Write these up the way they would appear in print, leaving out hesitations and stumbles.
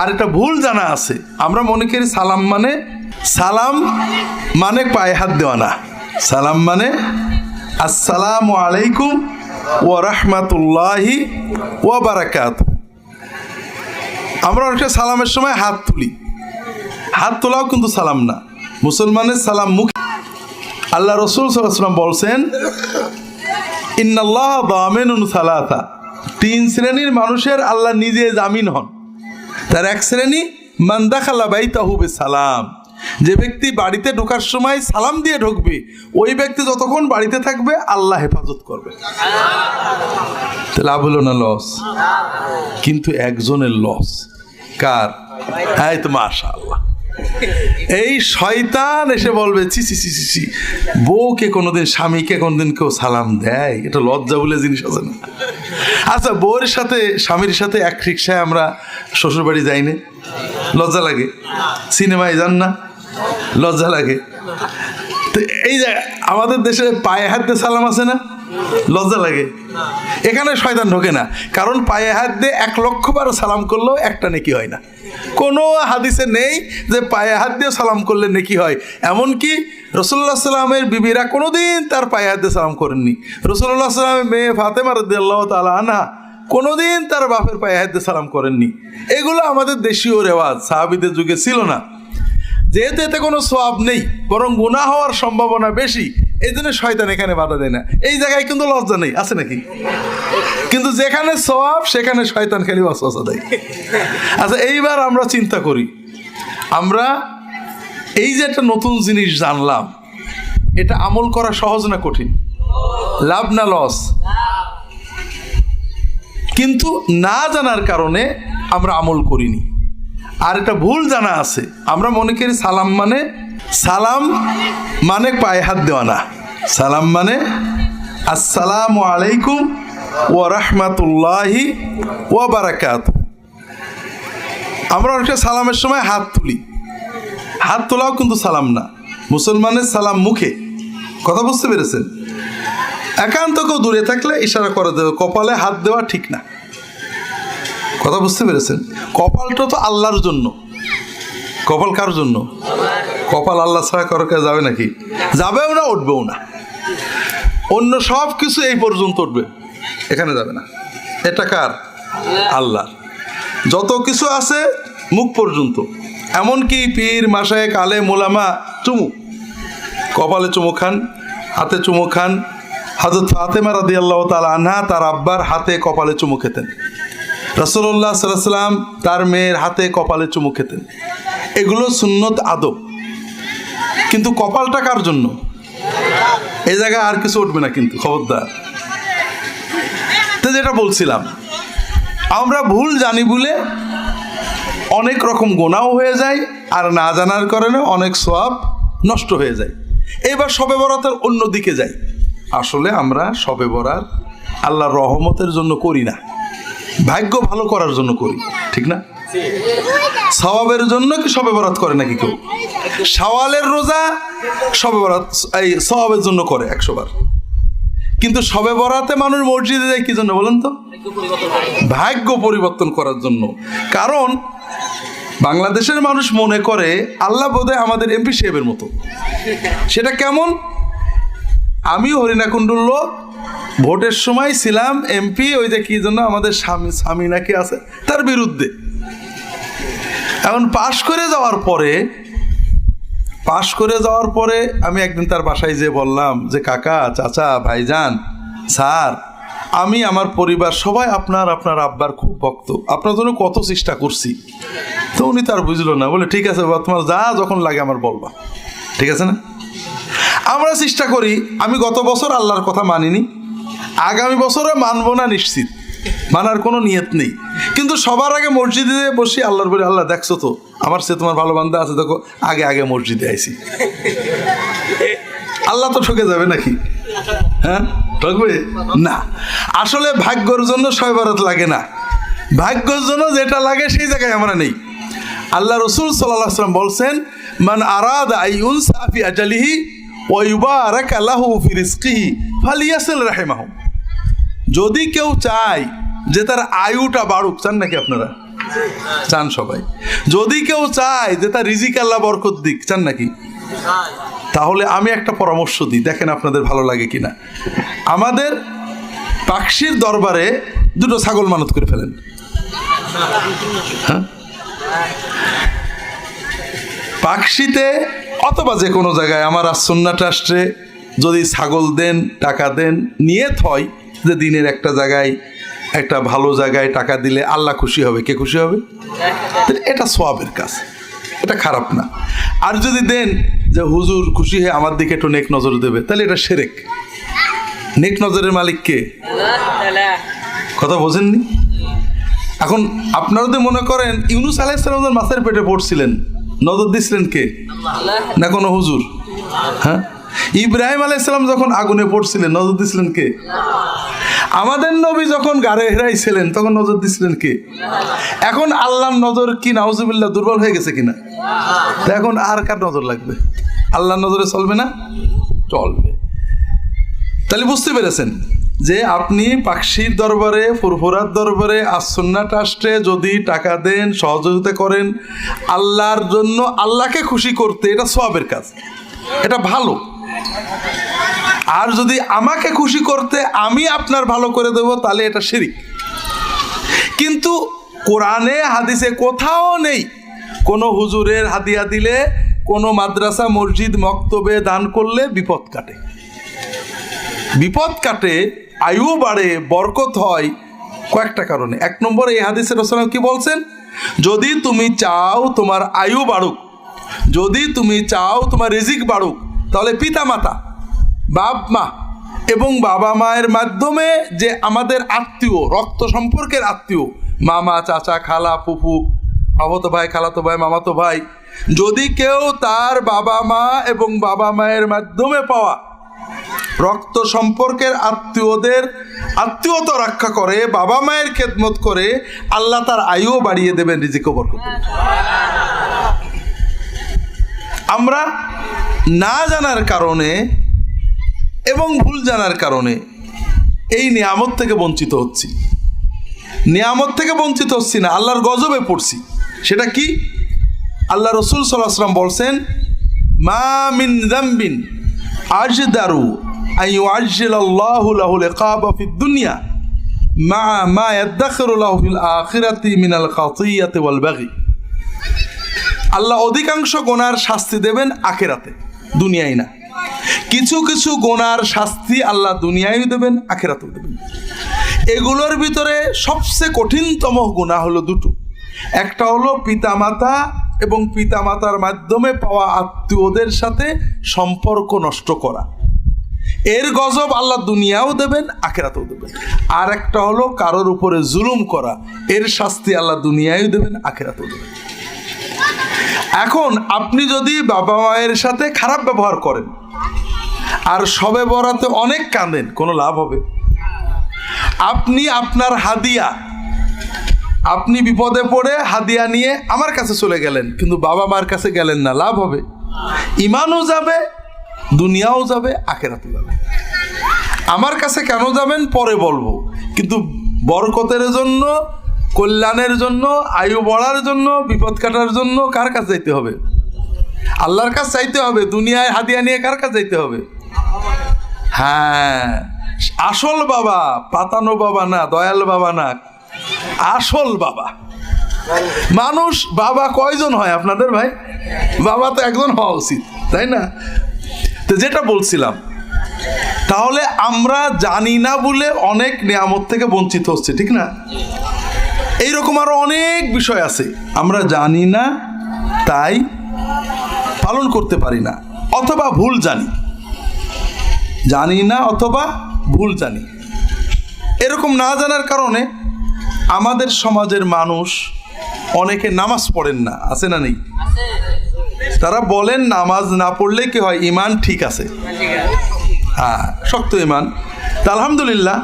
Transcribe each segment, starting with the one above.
আর এটা ভুল জানা আছে, আমরা মনে করি সালাম মানে পায়ে হাত দেওয়া না। সালাম মানে আসসালামু আলাইকুম ওয়া রাহমাতুল্লাহি ওয়া বারাকাতুহু। আমরা অনেকটা সালামের সময় হাত তুলি, হাত তোলাও কিন্তু সালাম না। মুসলমানের সালাম মুখ। আল্লাহ রসুল সাল্লাল্লাহু আলাইহি ওয়াসাল্লাম বলছেন, ইন্নাল্লাহ দামিনুন সালাসা, তিন শ্রেণীর মানুষের আল্লাহ নিজে জামিন হন। তার এক শ্রেণী মান দাখালা বাইতাহু বিসালাম, যে ব্যক্তি বাড়িতে ঢোকার সময় সালাম দিয়ে ঢুকবে, ওই ব্যক্তি যতক্ষণ বাড়িতে থাকবে আল্লাহ হেফাজত করবে। লাভ হলো না লস? কিন্তু একজনের লস। কার? এই তো মাশাআল্লাহ, এই শয়তান এসে বলবে ছি ছি ছি ছি, বউকে কোনোদিন, স্বামীকে কোনোদিন কেউ সালাম দেয়? এটা লজ্জা বলে জিনিস আছে না? আচ্ছা, বউয়ের সাথে, স্বামীর সাথে এক রিক্সায় আমরা শ্বশুর বাড়ি যাই না, লজ্জা লাগে? সিনেমায় যান না, লজ্জা লাগে? তো এই যে আমাদের দেশে পায়ে হাত দিয়ে সালাম আছে না, লজ্জা লাগে? এখানে শয়তান ঢোকে না, কারণ পায়ে হাত দিয়ে 1,00,000 বার সালাম করলেও একটা নেকি হয় না। কোনো হাদিসে নেই যে পায়ে হাত দিয়ে সালাম করলে নেকি হয়। এমনকি রাসূলুল্লাহ সাল্লামের বিবিরা কোনোদিন তার পায়ে হাত দিয়ে সালাম করেননি। রাসূলুল্লাহ সাল্লামের মেয়ে ফাতেমা রাদিয়াল্লাহু তাআলা আনহা কোনোদিন তার বাপের পায়ে হাত দিয়ে সালাম করেননি। এগুলো আমাদের দেশীয় রেওয়াজ, সাহাবীদের যুগে ছিল না। যেহেতু এতে কোনো সওয়াব নেই, বরং গুনাহ হওয়ার সম্ভাবনা বেশি, এই জন্য শয়তান এখানে বাধা দেয় না। এই জায়গায় কিন্তু লজ্জা নেই, আছে নাকি? কিন্তু যেখানে সওয়াব সেখানে শয়তান খালি ওয়াসওয়াসা দেয়। আচ্ছা, এইবার আমরা চিন্তা করি, আমরা এই যে একটা নতুন জিনিস জানলাম, এটা আমল করা সহজ না কঠিন? লাভ না লস? কিন্তু না জানার কারণে আমরা আমল করিনি। আর এটা ভুল জানা আছে, আমরা মনে করি সালাম মানে পায়ে হাত দেওয়া না। সালাম মানে আসসালামু আলাইকুম ওয়া রাহমাতুল্লাহি ওয়া বারাকাতুহু। আমরা অনেকটা সালামের সময় হাত তুলি, হাত তোলাও কিন্তু সালাম না। মুসলমানের সালাম মুখে। কথা বুঝতে পেরেছেন? একান্ত কেউ দূরে থাকলে ইশারা করে দেবে, কপালে হাত দেওয়া ঠিক না। কথা বুঝতে পেরেছেন? কপালটা তো আল্লাহর জন্য। কপাল কার জন্য? কপাল আল্লাহ ছাড়া কারো কাছে যাবে নাকি? যাবেও না, উঠবেও না। অন্য সব কিছু এই পর্যন্ত উঠবে, এখানে যাবে না। এটা কার? আল্লাহ। যত কিছু আছে মুখ পর্যন্ত। এমনকি পীর, মাশায়েখ, আলেম, উলামা চুমু, কপালে চুমু খান, হাতে চুমু খান। হযরত ফাতেমা রাদিয়াল্লাহু তাআলা আনহা তার আব্বার হাতে কপালে চুমু খেতেন। রাসূলুল্লাহ সাল্লাল্লাহু আলাইহি ওয়াসাল্লাম তার মেয়ের হাতে কপালে চুমু খেতেন। এগুলো সুন্নত, আদব। কিন্তু কপালটা কার জন্য? এই জায়গায় আর কিছু উঠবে না কিন্তু, খবরদার। তো যেটা বলছিলাম, আমরা ভুল জানি বলে অনেক রকম গুনাহ হয়ে যায়, আর না জানার কারণে অনেক সওয়াব নষ্ট হয়ে যায়। এবার শবে বরাতের অন্য দিকে যাই। আসলে আমরা শবে বরাত আল্লাহর রহমতের জন্য করি না, ভাগ্য ভালো করার জন্য করি, ঠিক না? সওয়াবের জন্য কি শবে বরাত করে নাকি কেউ? শাওয়ালের রোজা শবে বরাত এই সওয়াবের জন্য করে 100 বার। কিন্তু শবে বরাতে মানুষ মসজিদে যায় কি জন্য বলেন তো? ভাগ্য পরিবর্তন করার জন্য। কারণ বাংলাদেশের মানুষ মনে করে আল্লাহ বোধহয় আমাদের এমপি সাহেবের মতো। সেটা কেমন? আমি হরিণাকুণ্ডুর লোক, ভোটের সময় ছিলাম এমপি, ওই যে কি জন্য আমাদের স্বামী নাকি আছে তার বিরুদ্ধে। এখন পাশ করে যাওয়ার পরে আমি একদিন তার বাসায় যেয়ে বললাম যে কাকা, চাচা, ভাইজান, স্যার, আমি আমার পরিবার সবাই আপনার আব্বার খুব ভক্ত, আপনার জন্য কত চেষ্টা করছি। তো উনি তার বুঝলো না, বলে ঠিক আছে বাবা, তোমার যা যখন লাগে আমার বলবা, ঠিক আছে না? আমরা চেষ্টা করি। আমি গত বছর আল্লাহর কথা মানিনি, আগামী বছরে মানবো না নিশ্চিত, মানার কোনো নিয়ত নেই। কিন্তু সবার আগে মসজিদে বসি, আল্লাহর বলি, আল্লাহ দেখছো তো আমার সে তোমার ভালো বান্দা আছে, দেখো আগে মসজিদে আইছি। আল্লাহ তো ঠকে যাবে নাকি? হ্যাঁ, ঠকবে না। আসলে ভাগ্যর জন্য শবে বরাত লাগে না, ভাগ্যর জন্য যেটা লাগে সেই জায়গায় আমরা নেই। আল্লাহ রসুল সাল্লাল্লাহু আলাইহি ওয়াসাল্লাম বলছেন, মান আরাদা আইয়ুনসা ফি আজালিহি ওয়া ইউবারাকা লাহু ফি রিজকিহি ফালিয়াসিল রাহিমাহু। যদি কেউ চায় যে তার আয়ুটা বাড়ুক, চান নাকি আপনারা? চান সবাই। যদি কেউ চায় যে তার রিজিক আল্লাহ বরকত দিক, চান নাকি? তাহলে আমি একটা পরামর্শ দিই, দেখেন আপনাদের ভালো লাগে কিনা। আমাদের পাকশির দরবারে দুটো ছাগল মানত করে ফেলেন। হ্যাঁ, পাকশিতে অথবা যে কোনো জায়গায় আমার সুন্নাহ ট্রাস্টে যদি ছাগল দেন, টাকা দেন, নিয়ে থয় যে দিনের একটা জায়গায়, একটা ভালো জায়গায় টাকা দিলে আল্লাহ খুশি হবে। কে খুশি হবে? এটা সওয়াবের কাজ, এটা খারাপ না। আর যদি দেন যে হুজুর খুশি হয়ে আমার দিকে একটু নেক নজর দেবে, তাহলে এটা শিরক। নেক নজরের মালিক কে? কথা বোঝেননি? এখন আপনারা যদি মনে করেন ইউনূস আলাইহিস সালাম মাছের পেটে পড়ছিলেন, নজর দিছিলেন কে? না কোনো হুজুর? হ্যাঁ, ইব্রাহিম আলাইহিস সালাম যখন আগুনে পড়ছিলেন, নজর দিছিলেন কে? আমাদের নবী যখন গাড়ে হেরাইছিলেন, তখন নজর দিছিলেন কে? এখন আল্লাহর নজর কি নাউজুবিল্লাহ দুর্বল হয়ে গেছে কিনা? এখন আর কার নজর লাগবে? আল্লাহর নজরে চলবে না? চলবে। তাহলে বুঝতে পেরেছেন যে আপনি পাকশির দরবারে, ফুরফুরার দরবারে, আসুন্নাহ ট্রাস্টে যদি টাকা দেন, সহযোগিতা করেন আল্লাহর জন্য, আল্লাহকে খুশি করতে, এটা সওয়াবের কাজ, এটা ভালো। আর যদি আমাকে খুশি করতে আমি আপনার ভালো করে দেব, তাহলে এটা শিরক। কিন্তু কোরআনে হাদিসে কোথাও নেই কোনো হুজুরের হাদিয়া দিলে, কোনো মাদ্রাসা, মসজিদ, মক্তবে দান করলে বিপদ কাটে। বিপদ কাটে, আয়ু বাড়ে, বরকত হয় কয়েকটা কারণে। এক নম্বরে এই হাদিসে রাসূল কি বলছেন? যদি তুমি চাও তোমার আয়ু বাড়ুক, যদি তুমি চাও তোমার রিজিক বাড়ুক, তাহলে পিতা মাতা, বাপ মা এবং বাবা মায়ের মাধ্যমে যে আমাদের আত্মীয়, রক্ত সম্পর্কের আত্মীয়, মামা, চাচা, খালা, ফুফু, আবতো ভাই, খালাতো ভাই, মামাতো ভাই, যদি কেউ তার বাবা মা এবং বাবা মায়ের মাধ্যমে পাওয়া রক্ত সম্পর্কের আত্মীয়দের আত্মীয়তা রক্ষা করে, বাবা মায়ের খেদমত করে, আল্লাহ তার আয়ু বাড়িয়ে দেবেন, রিজিকও বরকত দেবেন। আমরা না জানার কারণে এবং ভুল জানার কারণে এই নিয়ামত থেকে বঞ্চিত হচ্ছি। নিয়ামত থেকে বঞ্চিত হচ্ছি না, আল্লাহর গজবে পড়ছি। সেটা কি? আল্লাহ রসুল সাল্লাল্লাহু আলাইহি ওয়াসাল্লাম বলছেন, মা মিন যামবিন আজদারু আন ইউআজ্জিলাল্লাহু লাহুল ইকাবা ফিদ দুনিয়া মা মা ইয়াদখিরু লাহু ফিল আখিরাতি মিনাল খাতিয়াতি ওয়াল বাগি। আল্লাহ অধিকাংশ গুনার শাস্তি দেবেন আখিরাতে, দুনিয়ায় না। কিছু কিছু গুনার শাস্তি আল্লাহ দুনিয়ায় দেবেন, আখিরাতেও দেবেন। এগুলোর ভিতরে সবচেয়ে কঠিনতম গুনাহ হলো দুটো। একটা হলো পিতামাতা এবং পিতামাতার মাধ্যমে পাওয়া আত্মীয়দের সাথে সম্পর্ক নষ্ট করা। এর গজব আল্লাহ দুনিয়াও দেবেন, আখিরাতেও দেবেন। আর একটা হলো কারোর উপরে জুলুম করা, এর শাস্তি আল্লাহ দুনিয়ায়ও দেবেন, আখিরাতেও দেবেন। এখন আপনি যদি বাবা মায়ের সাথে খারাপ ব্যবহার করেন আর শবে বরাতে অনেক কাঁদেন, কোনো লাভ হবে? আপনি আপনার হাদিয়া, আপনি বিপদে পড়ে হাদিয়া নিয়ে আমার কাছে চলে গেলেন, কিন্তু বাবা মার কাছে গেলেন না, লাভ হবে? ইমানও যাবে, দুনিয়াও যাবে, আখিরাতও যাবে। আমার কাছে কেন যাবেন পরে বলবো, কিন্তু বরকতের জন্য, কল্যাণের জন্য, আয়ু বাড়ার জন্য, বিপদ কাটার জন্য কার কাছে যাইতে হবে? আল্লাহর কাছে চাইতে হবে। দুনিয়ায় হাদিয়া নিয়ে কার কাছে যাইতে হবে? হ্যাঁ, আসল বাবা, পাতানো বাবা না, দয়াল বাবা না, আসল বাবা। মানুষ বাবা কয়জন হয় আপনাদের ভাই? বাবা তো একজন হওয়া উচিত, তাই না? তো যেটা বলছিলাম, তাহলে আমরা জানি না বলে অনেক নিয়ামত থেকে বঞ্চিত হচ্ছে, ঠিক না? এইরকম আরো অনেক বিষয় আছে, আমরা জানি না তাই পালন করতে পারি না, অথবা ভুল জানি, জানি না অথবা ভুল জানি। এরকম না জানার কারণে আমাদের সমাজের মানুষ অনেকে নামাজ পড়েন না, আছে না নেই? তারা বলেন নামাজ না পড়লে কি হয়, ইমান ঠিক আছে। হ্যাঁ, শক্ত ইমান। তা আলহামদুলিল্লাহ,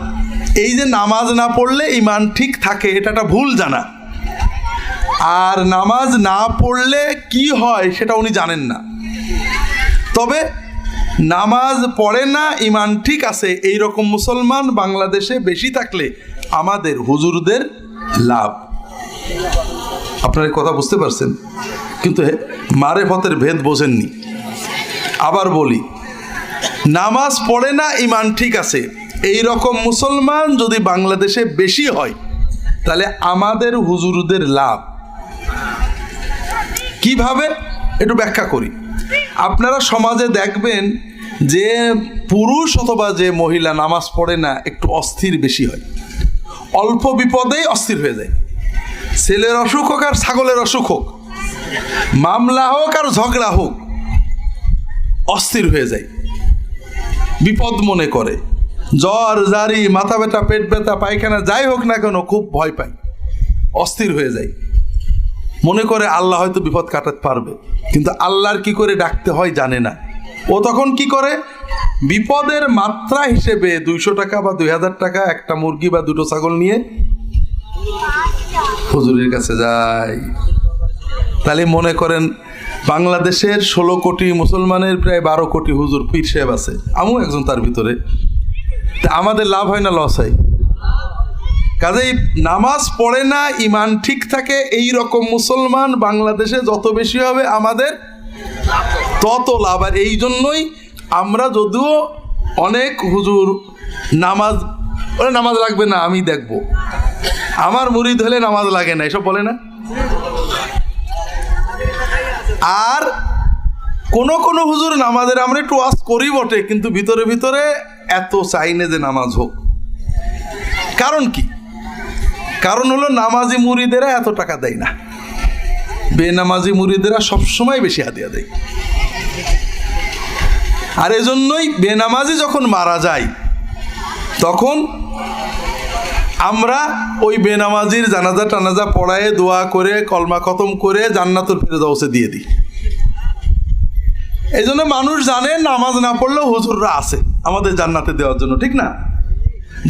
এই যে নামাজ না পড়লে ইমান ঠিক থাকে, এটা একটা ভুল জানা। আর নামাজ না পড়লে কি হয় সেটা উনি জানেন না। তবে নামাজ পড়ে না, ইমান ঠিক আছে, এই রকম মুসলমান বাংলাদেশে বেশি থাকলে আমাদের হুজুরদের লাভ। আপনার এই কথা বুঝতে পারছেন, কিন্তু মারেফতের ভেদ বোঝেননি। আবার বলি, নামাজ পড়ে না ইমান ঠিক আছে, এই রকম মুসলমান যদি বাংলাদেশে বেশি হয় তাহলে আমাদের হুজুরদের লাভ কিভাবে একটু ব্যাখ্যা করি। আপনারা সমাজে দেখবেন যে পুরুষ অথবা যে মহিলা নামাজ পড়ে না একটু অস্থির বেশি হয়, অল্প বিপদেই অস্থির হয়ে যায়। ছেলের অসুখ হোক আর ছাগলের অসুখ হোক, মামলা হোক আর ঝগড়া হোক, অস্থির হয়ে যায়, বিপদ মনে করে। জ্বর জারি, মাথা ব্যথা, পেট ব্যথা, পায়খানা যাই হোক না কেন খুব ভয় পায়, অস্থির হয়ে যায়, মনে করে আল্লাহ হয়তো বিপদ কাটাতে পারবে, কিন্তু আল্লাহর কি করে ডাকতে হয় জানে না। ও তখন কি করে, বিপদের মাত্রা হিসেবে 200 টাকা বা 2000 টাকা একটা মুরগি বা 2টো ছাগল নিয়ে হুজুরের কাছে যায়। তাহলে মনে করেন বাংলাদেশের 16 কোটি মুসলমানের প্রায় 12 কোটি হুজুর পীর সাহেব আছে, আমিও একজন তার ভিতরে। তা আমাদের লাভ হয় না লস হয়? কাজেই নামাজ পড়ে না, ইমান ঠিক থাকে, এই রকম মুসলমান বাংলাদেশে যত বেশি হবে আমাদের তত লাভ। আর এই জন্যই আমরা যদিও অনেক হুজুর নামাজ লাগবে না, আমি দেখব, আমার মুরিদ হলে নামাজ লাগে না, এসব বলে না। আর কোন হুজুর নামাজের আমরা একটু ওয়াজ করি বটে, কিন্তু ভিতরে ভিতরে এত চাই না যে নামাজ হোক। কারণ কি? কারণ হলো নামাজি মুরিদেরা এত টাকা দেয় না, বেনামাজি মুরিদেরা সবসময় বেশি হাদিয়া দেয়। আর এজন্যই বেনামাজি যখন মারা যায় তখন আমরা ওই বেনামাজির জানাজা টানাজা পড়ায় দোয়া করে কলমা খতম করে জান্নাতুল ফেরদাউসে দিয়ে দিই। এই জন্য মানুষ জানে নামাজ না পড়লেও হুজুররা আছে আমাদের জান্নাতে দেওয়ার জন্য, ঠিক না?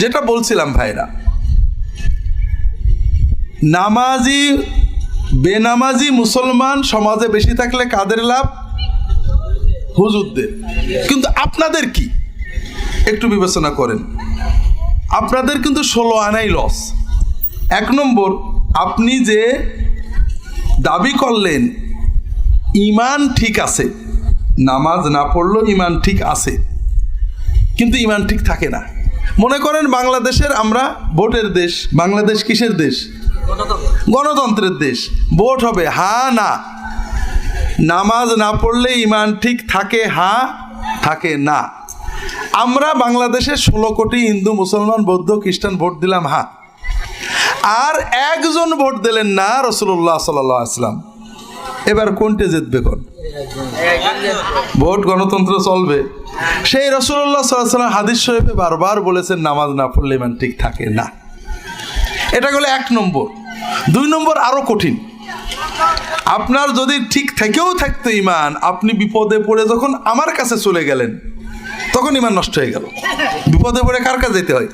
যেটা বলছিলাম ভাইরা, নামাজি বেনামাজি মুসলমান সমাজে বেশি থাকলে কাদের লাভ? হুজুরদের। কিন্তু আপনাদের কি একটু বিবেচনা করেন, আপনাদের কিন্তু 16 আনাই লস। 1 নম্বর, আপনি যে দাবি করলেন ইমান ঠিক আছে, নামাজ না পড়লেও ইমান ঠিক আছে, কিন্তু ইমান ঠিক থাকে না। মনে করেন বাংলাদেশের আমরা ভোটের দেশ, বাংলাদেশ কিসের দেশ? গণতন্ত্রের দেশ। ভোট হবে হা না, নামাজ না পড়লে ইমান ঠিক থাকে হা, থাকে না। আমরা বাংলাদেশের 16 কোটি হিন্দু মুসলমান বৌদ্ধ খ্রিস্টান ভোট দিলাম হা, আর একজন ভোট দিলেন না, রাসূলুল্লাহ সাল্লাল্লাহু আলাইহি ওয়াসাল্লাম। এবার কোনটা জিতবে? কোন ভোট গণতন্ত্র চলবে? সেই রাসূলুল্লাহ সাল্লাল্লাহু আলাইহি ওয়াসাল্লাম হাদিস শরীফে বারবার বলেছেন নামাজ না পড়লে ইমান ঠিক থাকে না। এটা হলো 1 নম্বর। 2 নম্বর আরো কঠিন। আপনার যদি ঠিক থেকেও থাকতো ইমান, আপনি বিপদে পড়ে যখন আমার কাছে চলে গেলেন তখন ইমান নষ্ট হয়ে গেল। বিপদে পড়ে কার কাছে যেতে হয়?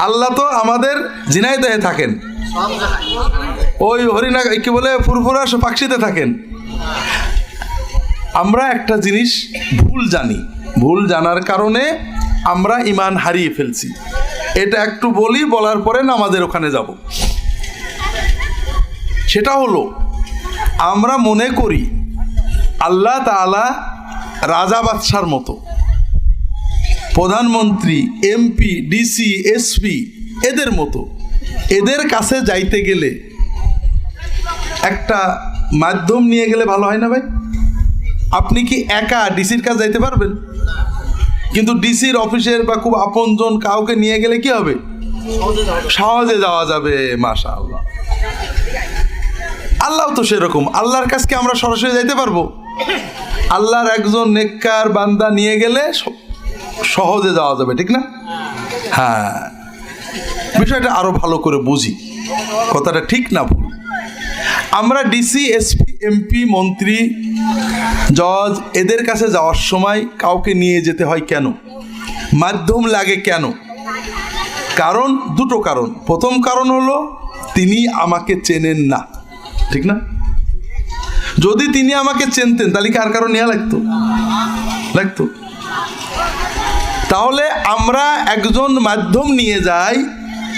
আল্লাহ তো আমাদের ঝিনাইদহে থাকেন, ওই হরিণা কি বলে ফুরফুরা পাকশিতে থাকেন। আমরা একটা জিনিস ভুল জানি, ভুল জানার কারণে আমরা ইমান হারিয়ে ফেলছি। এটা একটু বলি, বলার পরে নামাজের ওখানে যাব। সেটা হলো, আমরা মনে করি আল্লাহ তাআলা রাজা বাদশার মতো, প্রধানমন্ত্রী, এমপি, ডিসি, এসপি এদের মতো। এদের কাছে যাইতে গেলে একটা মাধ্যম নিয়ে গেলে ভালো হয় না ভাই? আপনি কি একা ডিসির কাছে যাইতে পারবেন? কিন্তু ডিসির অফিসের বা খুব আপনজন কাউকে নিয়ে গেলে কি হবে? সহজে যাওয়া যাবে। মাশাআল্লাহ। আল্লাহ তো সেরকম, আল্লাহর কাছে আমরা সরাসরি যাইতে পারবো? আল্লাহর একজন নেককার বান্দা নিয়ে গেলে সহজে যাওয়া যাবে, ঠিক না? হ্যাঁ, বিষয়টা আরো ভালো করে বুঝি, কথাটা ঠিক না ভুল। আমরা ডিসি, এসপি, এমপি, মন্ত্রী, জজ এদের কাছে যাওয়ার সময় কাউকে নিয়ে যেতে হয় কেন? মাধ্যম লাগে কেন? কারণ, 2টো কারণ। প্রথম কারণ হলো তিনি আমাকে চেনেন না, ঠিক না? যদি তিনি আমাকে চিনতেন তাহলে কার কারণ নেওয়া লাগতো? তাহলে আমরা একজন মাধ্যম নিয়ে যাই,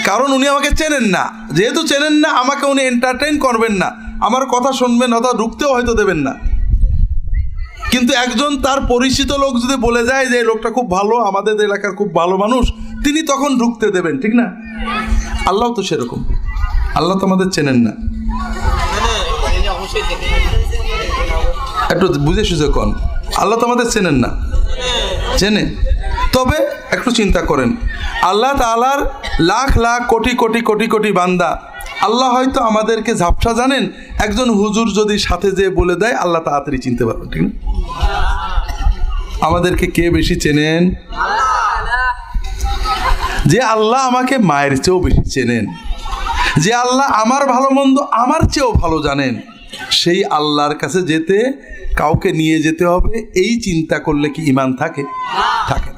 কারণ উনি আমাকে চেনেন না। যেহেতু চেনেন না, আমাকে উনি এন্টারটেইন করবেন না, আমার কথা শুনবেন, অথবা ঢুকতেও হয়তো দেবেন না। কিন্তু একজন তার পরিচিত লোক যদি বলে যায় যে এই লোকটা খুব ভালো, আমাদের এলাকার খুব ভালো মানুষ, তিনি তখন ঢুকতে দেবেন, ঠিক না? আল্লাহ তো সেরকম। আল্লাহ তো আমাদের চেনেন না। একটু বুঝে সুঝে কন, আল্লাহ তো আমাদের চেনেন না। চেনে, তবে একটু চিন্তা করেন, আল্লাহ তাআলার লাখ লাখ কোটি কোটি কোটি কোটি বান্দা, আল্লাহ হয়তো আমাদেরকে ঝাপসা জানেন, একজন হুজুর যদি সাথে যেয়ে বলে দেয়, আল্লাহ তাড়াতাড়ি চিনতে পারবেন, ঠিক না? আমাদেরকে কে বেশি চেনেন? যে আল্লাহ আমাকে মায়ের চেয়েও বেশি চেনেন, যে আল্লাহ আমার ভালো মন্দ আমার চেয়েও ভালো জানেন, সেই আল্লাহর কাছে যেতে কাউকে নিয়ে যেতে হবে, এই চিন্তা করলে কি ঈমান থাকে? থাকে।